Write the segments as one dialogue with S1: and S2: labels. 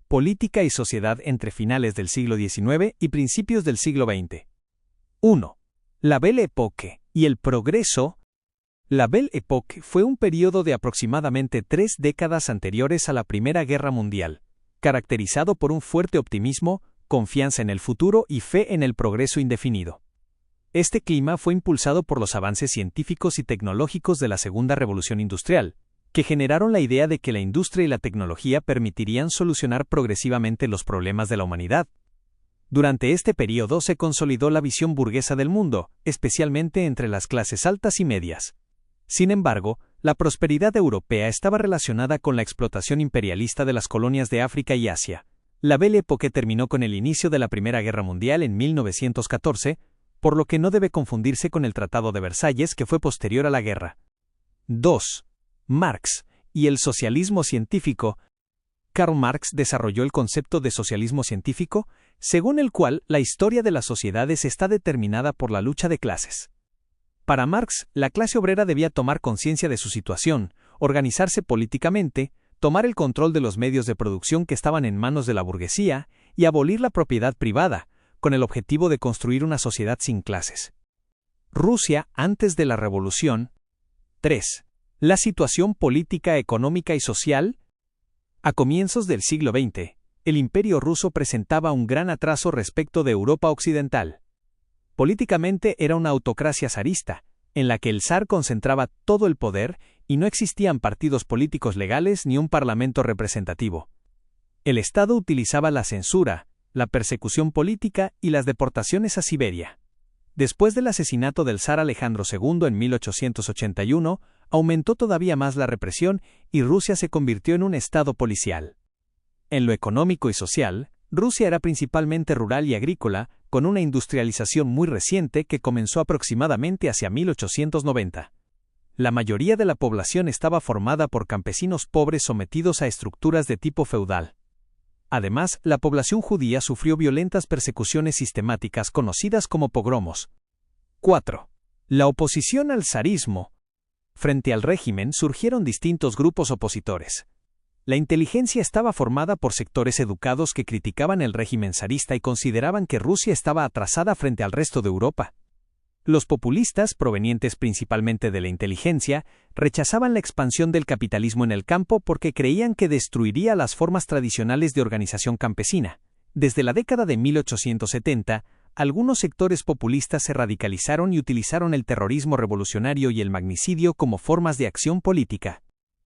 S1: Política y sociedad entre finales del siglo XIX y principios del siglo XX. 1. La Belle Époque y el progreso. La Belle Époque fue un período de aproximadamente 3 décadas anteriores a la Primera Guerra Mundial, caracterizado por un fuerte optimismo, confianza en el futuro y fe en el progreso indefinido. Este clima fue impulsado por los avances científicos y tecnológicos de la Segunda Revolución Industrial, que generaron la idea de que la industria y la tecnología permitirían solucionar progresivamente los problemas de la humanidad. Durante este período se consolidó la visión burguesa del mundo, especialmente entre las clases altas y medias. Sin embargo, la prosperidad europea estaba relacionada con la explotación imperialista de las colonias de África y Asia. La Belle Époque terminó con el inicio de la Primera Guerra Mundial en 1914, por lo que no debe confundirse con el Tratado de Versalles que fue posterior a la guerra. 2. Marx y el socialismo científico. Karl Marx desarrolló el concepto de socialismo científico, según el cual la historia de las sociedades está determinada por la lucha de clases. Para Marx, la clase obrera debía tomar conciencia de su situación, organizarse políticamente, tomar el control de los medios de producción que estaban en manos de la burguesía y abolir la propiedad privada, con el objetivo de construir una sociedad sin clases. Rusia antes de la Revolución. 3. La situación política, económica y social. A comienzos del siglo XX, el Imperio ruso presentaba un gran atraso respecto de Europa occidental. Políticamente era una autocracia zarista, en la que el zar concentraba todo el poder y no existían partidos políticos legales ni un parlamento representativo. El Estado utilizaba la censura, la persecución política y las deportaciones a Siberia. Después del asesinato del zar Alejandro II en 1881, aumentó todavía más la represión y Rusia se convirtió en un estado policial. En lo económico y social, Rusia era principalmente rural y agrícola, con una industrialización muy reciente que comenzó aproximadamente hacia 1890. La mayoría de la población estaba formada por campesinos pobres sometidos a estructuras de tipo feudal. Además, la población judía sufrió violentas persecuciones sistemáticas conocidas como pogromos. 4. La oposición al zarismo. Frente al régimen surgieron distintos grupos opositores. La inteligencia estaba formada por sectores educados que criticaban el régimen zarista y consideraban que Rusia estaba atrasada frente al resto de Europa. Los populistas, provenientes principalmente de la inteligencia, rechazaban la expansión del capitalismo en el campo porque creían que destruiría las formas tradicionales de organización campesina. Desde la década de 1870, algunos sectores populistas se radicalizaron y utilizaron el terrorismo revolucionario y el magnicidio como formas de acción política.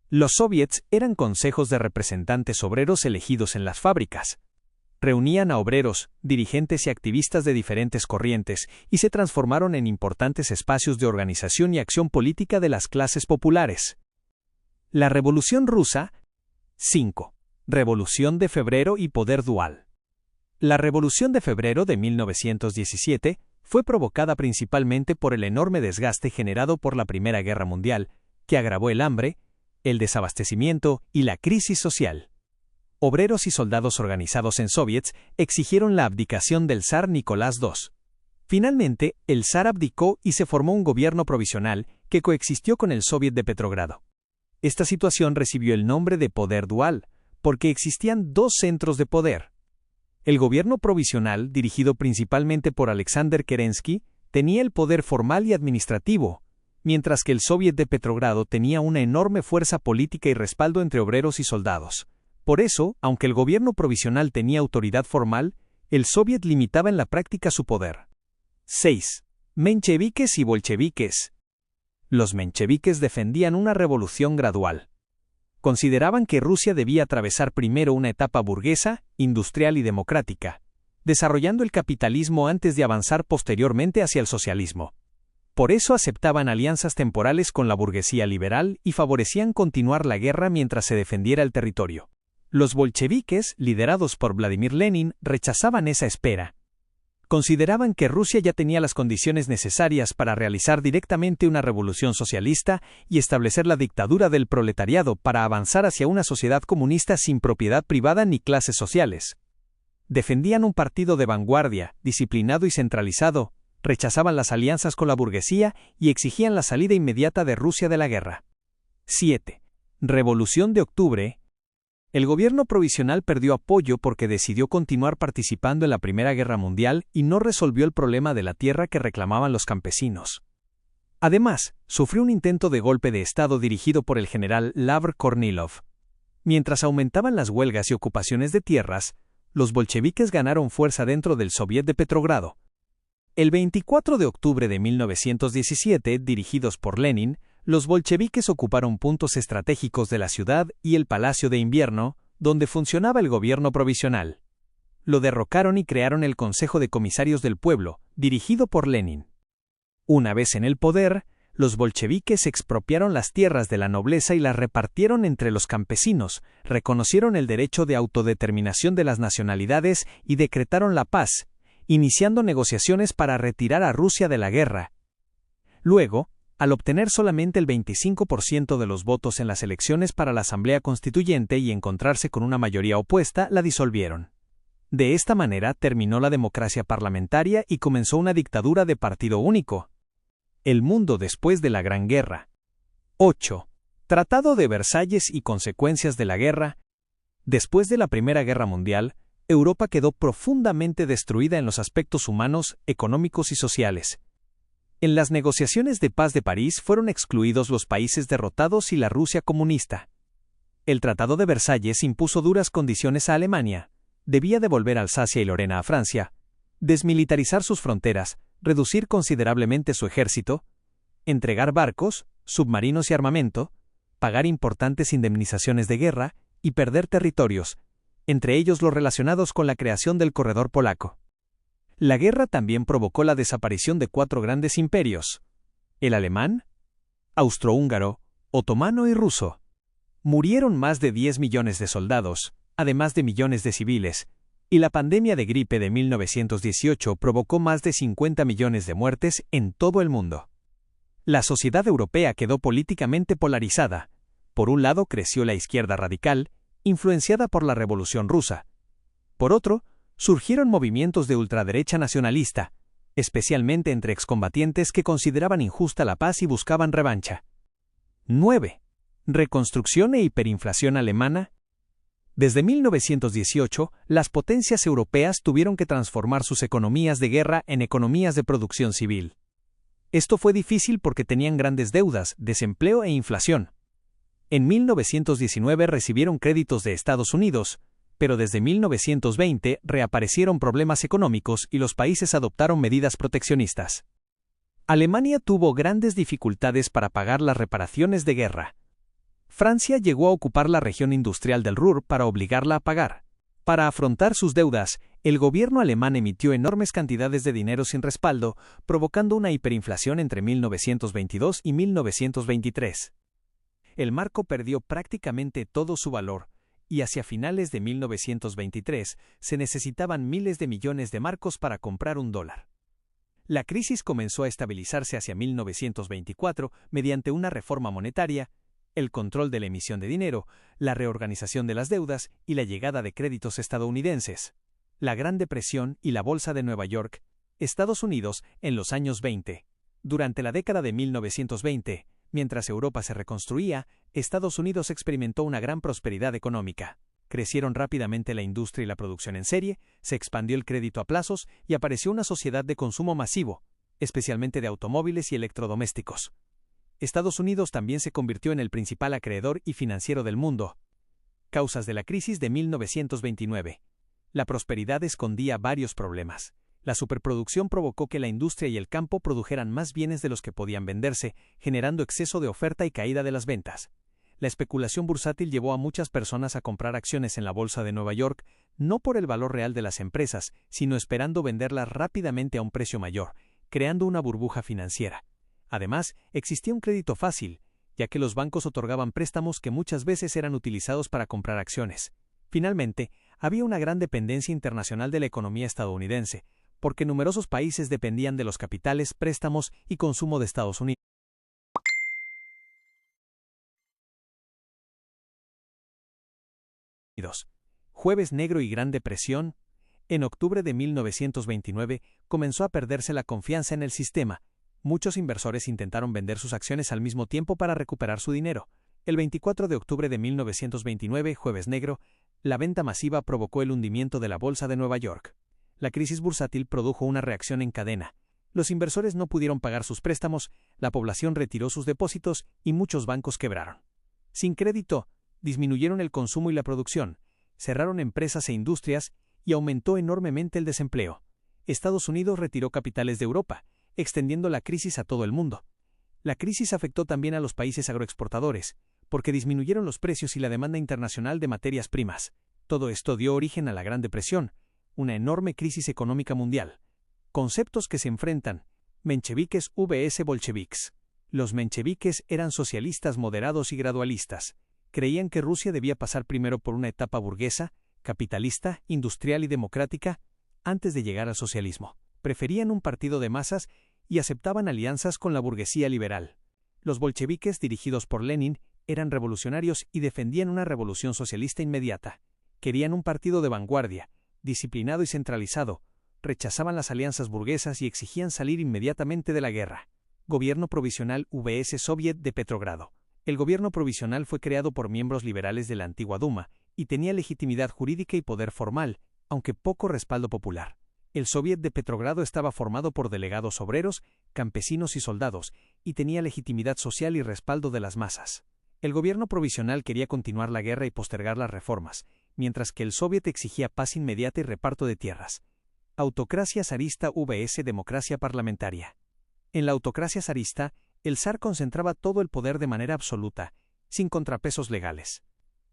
S1: Los soviets eran consejos de representantes obreros elegidos en las fábricas. Reunían a obreros, dirigentes y activistas de diferentes corrientes y se transformaron en importantes espacios de organización y acción política de las clases populares. La Revolución Rusa. 5. Revolución de Febrero y poder dual. La Revolución de Febrero de 1917 fue provocada principalmente por el enorme desgaste generado por la Primera Guerra Mundial, que agravó el hambre, el desabastecimiento y la crisis social. Obreros y soldados organizados en soviets exigieron la abdicación del zar Nicolás II. Finalmente, el zar abdicó y se formó un gobierno provisional que coexistió con el Soviet de Petrogrado. Esta situación recibió el nombre de poder dual, porque existían dos centros de poder. El gobierno provisional, dirigido principalmente por Alexander Kerensky, tenía el poder formal y administrativo, mientras que el Soviet de Petrogrado tenía una enorme fuerza política y respaldo entre obreros y soldados. Por eso, aunque el gobierno provisional tenía autoridad formal, el Soviet limitaba en la práctica su poder. 6. Mencheviques y bolcheviques. Los mencheviques defendían una revolución gradual. Consideraban que Rusia debía atravesar primero una etapa burguesa, industrial y democrática, desarrollando el capitalismo antes de avanzar posteriormente hacia el socialismo. Por eso aceptaban alianzas temporales con la burguesía liberal y favorecían continuar la guerra mientras se defendiera el territorio. Los bolcheviques, liderados por Vladimir Lenin, rechazaban esa espera. Consideraban que Rusia ya tenía las condiciones necesarias para realizar directamente una revolución socialista y establecer la dictadura del proletariado para avanzar hacia una sociedad comunista sin propiedad privada ni clases sociales. Defendían un partido de vanguardia, disciplinado y centralizado, rechazaban las alianzas con la burguesía y exigían la salida inmediata de Rusia de la guerra. 7. Revolución de Octubre. El gobierno provisional perdió apoyo porque decidió continuar participando en la Primera Guerra Mundial y no resolvió el problema de la tierra que reclamaban los campesinos. Además, sufrió un intento de golpe de Estado dirigido por el general Lavr Kornilov. Mientras aumentaban las huelgas y ocupaciones de tierras, los bolcheviques ganaron fuerza dentro del Soviet de Petrogrado. El 24 de octubre de 1917, dirigidos por Lenin, los bolcheviques ocuparon puntos estratégicos de la ciudad y el Palacio de Invierno, donde funcionaba el gobierno provisional. Lo derrocaron y crearon el Consejo de Comisarios del Pueblo, dirigido por Lenin. Una vez en el poder, los bolcheviques expropiaron las tierras de la nobleza y las repartieron entre los campesinos, reconocieron el derecho de autodeterminación de las nacionalidades y decretaron la paz, iniciando negociaciones para retirar a Rusia de la guerra. Luego, al obtener solamente el 25% de los votos en las elecciones para la Asamblea Constituyente y encontrarse con una mayoría opuesta, la disolvieron. De esta manera terminó la democracia parlamentaria y comenzó una dictadura de partido único. El mundo después de la Gran Guerra. 8. Tratado de Versalles y consecuencias de la guerra. Después de la Primera Guerra Mundial, Europa quedó profundamente destruida en los aspectos humanos, económicos y sociales. En las negociaciones de paz de París fueron excluidos los países derrotados y la Rusia comunista. El Tratado de Versalles impuso duras condiciones a Alemania. Debía devolver Alsacia y Lorena a Francia, desmilitarizar sus fronteras, reducir considerablemente su ejército, entregar barcos, submarinos y armamento, pagar importantes indemnizaciones de guerra y perder territorios, entre ellos los relacionados con la creación del corredor polaco. La guerra también provocó la desaparición de 4 grandes imperios: el alemán, austrohúngaro, otomano y ruso. Murieron más de 10 millones de soldados, además de millones de civiles, y la pandemia de gripe de 1918 provocó más de 50 millones de muertes en todo el mundo. La sociedad europea quedó políticamente polarizada. Por un lado creció la izquierda radical, influenciada por la Revolución Rusa. Por otro, surgieron movimientos de ultraderecha nacionalista, especialmente entre excombatientes que consideraban injusta la paz y buscaban revancha. 9. Reconstrucción e hiperinflación alemana. Desde 1918, las potencias europeas tuvieron que transformar sus economías de guerra en economías de producción civil. Esto fue difícil porque tenían grandes deudas, desempleo e inflación. En 1919 recibieron créditos de Estados Unidos, pero desde 1920 reaparecieron problemas económicos y los países adoptaron medidas proteccionistas. Alemania tuvo grandes dificultades para pagar las reparaciones de guerra. Francia llegó a ocupar la región industrial del Ruhr para obligarla a pagar. Para afrontar sus deudas, el gobierno alemán emitió enormes cantidades de dinero sin respaldo, provocando una hiperinflación entre 1922 y 1923. El marco perdió prácticamente todo su valor, y hacia finales de 1923 se necesitaban miles de millones de marcos para comprar $1. La crisis comenzó a estabilizarse hacia 1924 mediante una reforma monetaria, el control de la emisión de dinero, la reorganización de las deudas y la llegada de créditos estadounidenses. La Gran Depresión y la Bolsa de Nueva York, Estados Unidos, en los años 20. Durante la década de 1920, mientras Europa se reconstruía, Estados Unidos experimentó una gran prosperidad económica. Crecieron rápidamente la industria y la producción en serie, se expandió el crédito a plazos y apareció una sociedad de consumo masivo, especialmente de automóviles y electrodomésticos. Estados Unidos también se convirtió en el principal acreedor y financiero del mundo. Causas de la crisis de 1929. La prosperidad escondía varios problemas. La superproducción provocó que la industria y el campo produjeran más bienes de los que podían venderse, generando exceso de oferta y caída de las ventas. La especulación bursátil llevó a muchas personas a comprar acciones en la Bolsa de Nueva York, no por el valor real de las empresas, sino esperando venderlas rápidamente a un precio mayor, creando una burbuja financiera. Además, existía un crédito fácil, ya que los bancos otorgaban préstamos que muchas veces eran utilizados para comprar acciones. Finalmente, había una gran dependencia internacional de la economía estadounidense, porque numerosos países dependían de los capitales, préstamos y consumo de Estados Unidos. Jueves Negro y Gran Depresión. En octubre de 1929 comenzó a perderse la confianza en el sistema. Muchos inversores intentaron vender sus acciones al mismo tiempo para recuperar su dinero. El 24 de octubre de 1929, Jueves Negro, la venta masiva provocó el hundimiento de la Bolsa de Nueva York. La crisis bursátil produjo una reacción en cadena. Los inversores no pudieron pagar sus préstamos, la población retiró sus depósitos y muchos bancos quebraron. Sin crédito, disminuyeron el consumo y la producción, cerraron empresas e industrias y aumentó enormemente el desempleo. Estados Unidos retiró capitales de Europa, extendiendo la crisis a todo el mundo. La crisis afectó también a los países agroexportadores, porque disminuyeron los precios y la demanda internacional de materias primas. Todo esto dio origen a la Gran Depresión, una enorme crisis económica mundial. Conceptos que se enfrentan: mencheviques vs bolcheviques. Los mencheviques eran socialistas moderados y gradualistas. Creían que Rusia debía pasar primero por una etapa burguesa, capitalista, industrial y democrática, antes de llegar al socialismo. Preferían un partido de masas y aceptaban alianzas con la burguesía liberal. Los bolcheviques, dirigidos por Lenin, eran revolucionarios y defendían una revolución socialista inmediata. Querían un partido de vanguardia, disciplinado y centralizado, rechazaban las alianzas burguesas y exigían salir inmediatamente de la guerra. Gobierno Provisional vs Soviet de Petrogrado. El gobierno provisional fue creado por miembros liberales de la antigua Duma y tenía legitimidad jurídica y poder formal, aunque poco respaldo popular. El Soviet de Petrogrado estaba formado por delegados obreros, campesinos y soldados, y tenía legitimidad social y respaldo de las masas. El gobierno provisional quería continuar la guerra y postergar las reformas, mientras que el Soviet exigía paz inmediata y reparto de tierras. Autocracia zarista vs democracia parlamentaria. En la autocracia zarista, el zar concentraba todo el poder de manera absoluta, sin contrapesos legales.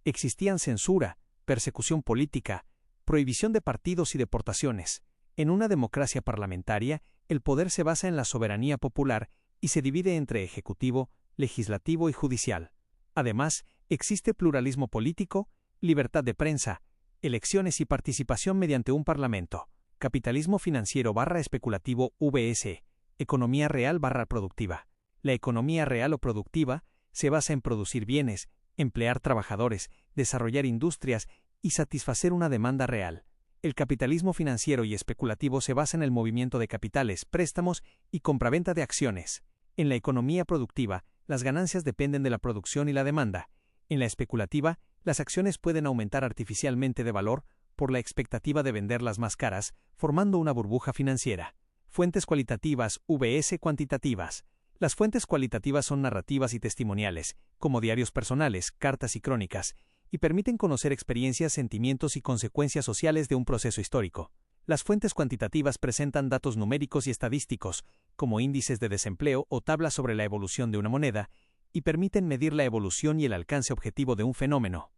S1: Existían censura, persecución política, prohibición de partidos y deportaciones. En una democracia parlamentaria, el poder se basa en la soberanía popular y se divide entre ejecutivo, legislativo y judicial. Además, existe pluralismo político, libertad de prensa, elecciones y participación mediante un parlamento. Capitalismo financiero /especulativo vs. Economía real /productiva. La economía real o productiva se basa en producir bienes, emplear trabajadores, desarrollar industrias y satisfacer una demanda real. El capitalismo financiero y especulativo se basa en el movimiento de capitales, préstamos y compraventa de acciones. En la economía productiva, las ganancias dependen de la producción y la demanda. En la especulativa, las acciones pueden aumentar artificialmente de valor por la expectativa de venderlas más caras, formando una burbuja financiera. Fuentes cualitativas vs cuantitativas. Las fuentes cualitativas son narrativas y testimoniales, como diarios personales, cartas y crónicas, y permiten conocer experiencias, sentimientos y consecuencias sociales de un proceso histórico. Las fuentes cuantitativas presentan datos numéricos y estadísticos, como índices de desempleo o tablas sobre la evolución de una moneda, y permiten medir la evolución y el alcance objetivo de un fenómeno.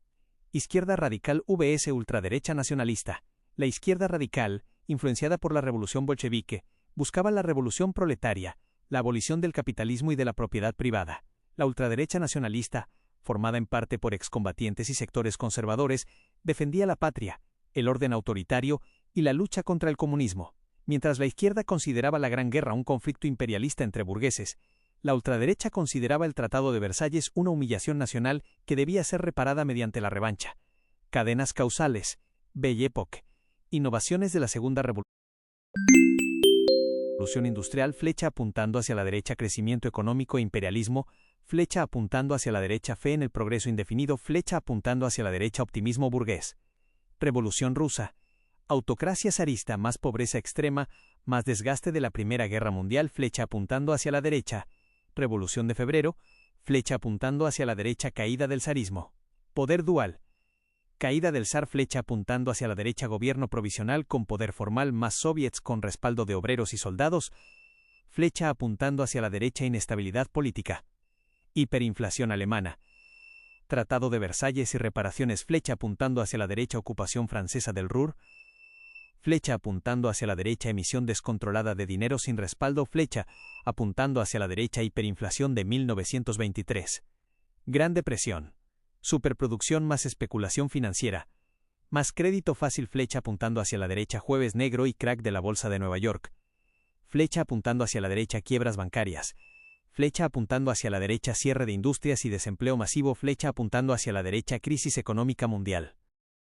S1: Izquierda radical vs ultraderecha nacionalista. La izquierda radical, influenciada por la revolución bolchevique, buscaba la revolución proletaria, la abolición del capitalismo y de la propiedad privada. La ultraderecha nacionalista, formada en parte por excombatientes y sectores conservadores, defendía la patria, el orden autoritario y la lucha contra el comunismo. Mientras la izquierda consideraba la Gran Guerra un conflicto imperialista entre burgueses, la ultraderecha consideraba el Tratado de Versalles una humillación nacional que debía ser reparada mediante la revancha. Cadenas causales. Belle Époque. Innovaciones de la Segunda Revolución Industrial. Flecha apuntando hacia la derecha. Crecimiento económico e imperialismo. Flecha apuntando hacia la derecha. Fe en el progreso indefinido. Flecha apuntando hacia la derecha. Optimismo burgués. Revolución rusa. Autocracia zarista. Más pobreza extrema, más desgaste de la Primera Guerra Mundial. Flecha apuntando hacia la derecha. Revolución de Febrero. Flecha apuntando hacia la derecha. Caída del zarismo. Poder dual. Caída del zar. Flecha apuntando hacia la derecha. Gobierno provisional con poder formal más soviets con respaldo de obreros y soldados. Flecha apuntando hacia la derecha. Inestabilidad política. Hiperinflación alemana. Tratado de Versalles y reparaciones. Flecha apuntando hacia la derecha. Ocupación francesa del Ruhr. Flecha apuntando hacia la derecha. Emisión descontrolada de dinero sin respaldo. Flecha apuntando hacia la derecha. Hiperinflación de 1923. Gran Depresión. Superproducción más especulación financiera. Más crédito fácil. Flecha apuntando hacia la derecha. Jueves negro y crack de la Bolsa de Nueva York. Flecha apuntando hacia la derecha. Quiebras bancarias. Flecha apuntando hacia la derecha. Cierre de industrias y desempleo masivo. Flecha apuntando hacia la derecha. Crisis económica mundial.